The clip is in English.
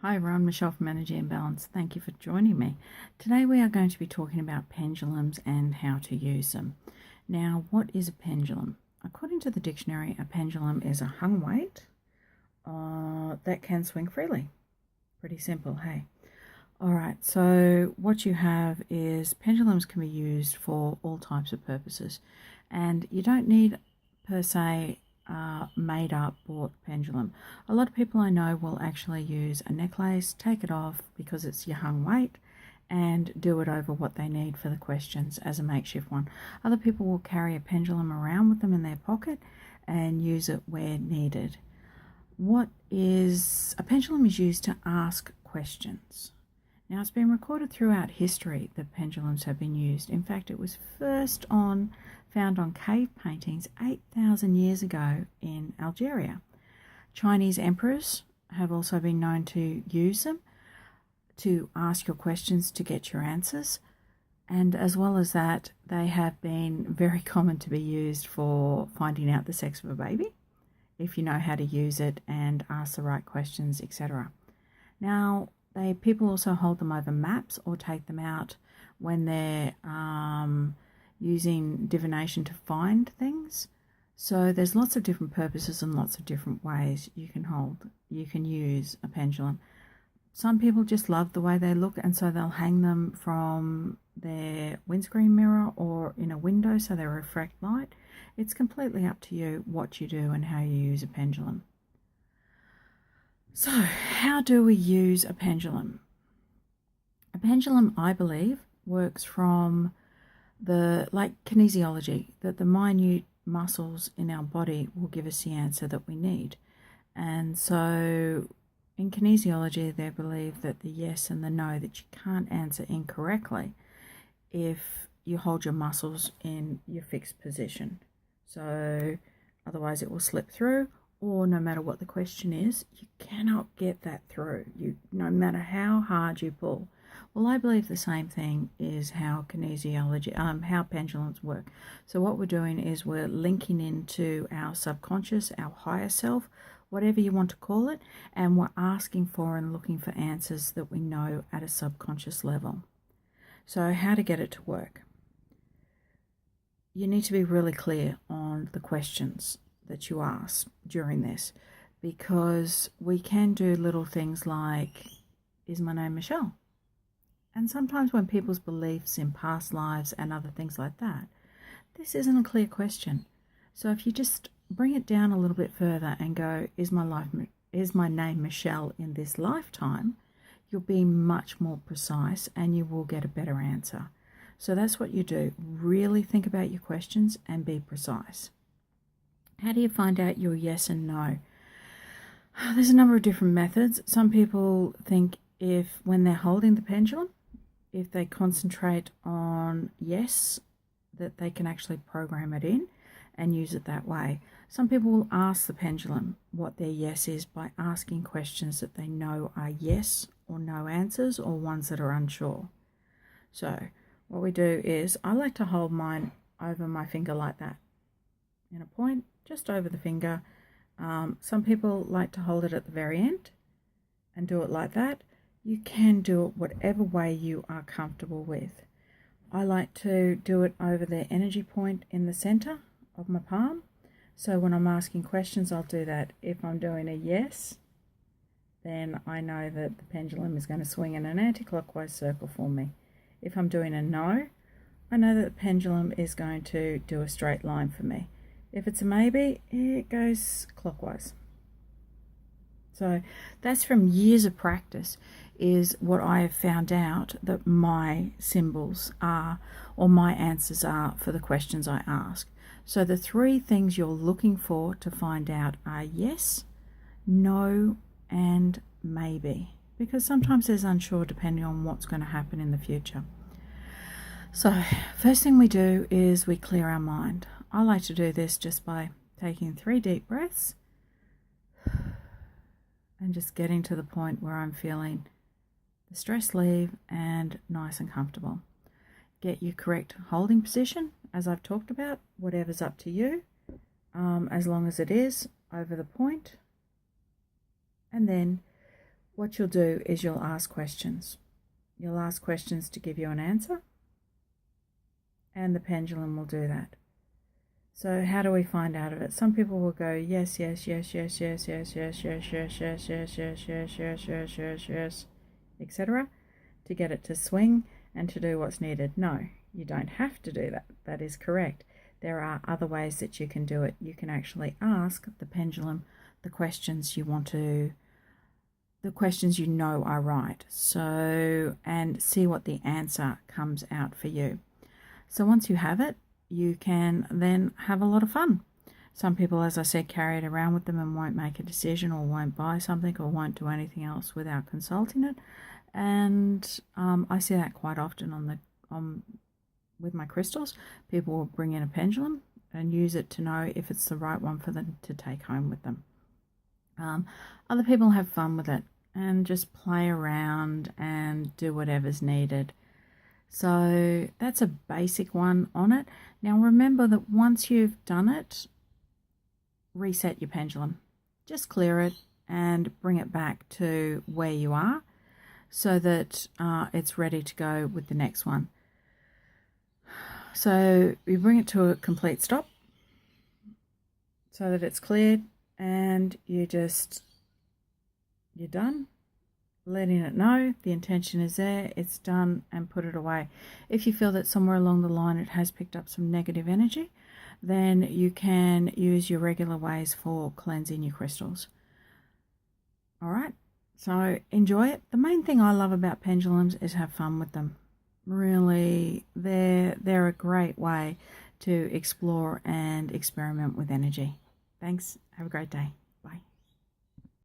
Hi everyone, Michelle from Energy and Balance. Thank you for joining me. Today we are going to be talking about pendulums and how to use them. Now, what is a pendulum? According to the dictionary, a pendulum is a hung weight that can swing freely. Pretty simple, hey? Alright, so what you have is pendulums can be used for all types of purposes, and you don't need per se made up bought pendulum. A lot of people I know will actually use a necklace, take it off because it's your hung weight, and do it over what they need for the questions as a makeshift one. Other people will carry a pendulum around with them in their pocket and use it where needed. What is a pendulum is used to ask questions. Now, it's been recorded throughout history that pendulums have been used. In fact, it was first found on cave paintings 8,000 years ago in Algeria. Chinese emperors have also been known to use them to ask your questions to get your answers. And as well as that, they have been very common to be used for finding out the sex of a baby, if you know how to use it and ask the right questions, etc. Now, people also hold them over maps or take them out when they're using divination to find things. So there's lots of different purposes and lots of different ways you can use a pendulum. Some people just love the way they look, and so they'll hang them from their windscreen mirror or in a window so they reflect light. It's completely up to you what you do and how you use a pendulum. So, how do we use a pendulum? A pendulum, I believe, works from like kinesiology, that the minute muscles in our body will give us the answer that we need. And so in kinesiology, they believe that the yes and the no, that you can't answer incorrectly if you hold your muscles in your fixed position. So otherwise it will slip through, or no matter what the question is, you cannot get that through, no matter how hard you pull. Well, I believe the same thing is how how pendulums work. So what we're doing is we're linking into our subconscious, our higher self, whatever you want to call it, and we're asking for and looking for answers that we know at a subconscious level. So how to get it to work? You need to be really clear on the questions that you ask during this, because we can do little things like, is my name Michelle? And sometimes when people's beliefs in past lives and other things like that, this isn't a clear question. So if you just bring it down a little bit further and go, is my name Michelle in this lifetime, you'll be much more precise and you will get a better answer. So that's what you do. Really think about your questions and be precise. How do you find out your yes and no? There's a number of different methods. Some people think when they're holding the pendulum, if they concentrate on yes, that they can actually program it in and use it that way. Some people will ask the pendulum what their yes is by asking questions that they know are yes or no answers, or ones that are unsure. So what we do is, I like to hold mine over my finger like that, in a point just over the finger. Some people like to hold it at the very end and do it like that. You can do it whatever way you are comfortable with. I like to do it over the energy point in the center of my palm. So when I'm asking questions, I'll do that. If I'm doing a yes, then I know that the pendulum is going to swing in an anti-clockwise circle for me. If I'm doing a no, I know that the pendulum is going to do a straight line for me. If it's a maybe, it goes clockwise. So that's from years of practice, is what I have found out that my symbols are, or my answers are, for the questions I ask. So the three things you're looking for to find out are yes, no, and maybe, because sometimes there's unsure depending on what's going to happen in the future. So first thing we do is we clear our mind. I like to do this just by taking 3 deep breaths and just getting to the point where I'm feeling the stress leave and nice and comfortable. Get your correct holding position, as I've talked about, whatever's up to you, as long as it is over the point. And then what you'll do is you'll ask questions. You'll ask questions to give you an answer, and the pendulum will do that. So how do we find out of it? Some people will go yes, yes, yes, yes, yes, yes, yes, yes, yes, yes, yes, yes, yes, yes, yes, yes, yes, etc. to get it to swing and to do what's needed. No, you don't have to do that. That is correct. There are other ways that you can do it. You can actually ask the pendulum the questions you want to, the questions you know are right. So, and see what the answer comes out for you. So once you have it, you can then have a lot of fun. Some people, as I said, carry it around with them and won't make a decision or won't buy something or won't do anything else without consulting it. And I see that quite often with my crystals. People will bring in a pendulum and use it to know if it's the right one for them to take home with them. Other people have fun with it and just play around and do whatever's needed. So that's a basic one on it. Now remember that once you've done it, reset your pendulum. Just clear it and bring it back to where you are so that it's ready to go with the next one. So you bring it to a complete stop so that it's cleared, and you're done. Letting it know the intention is there, it's done, and put it away. If you feel that somewhere along the line it has picked up some negative energy, then you can use your regular ways for cleansing your crystals. All right, so enjoy it. The main thing I love about pendulums is have fun with them. Really, they're a great way to explore and experiment with energy. Thanks. Have a great day.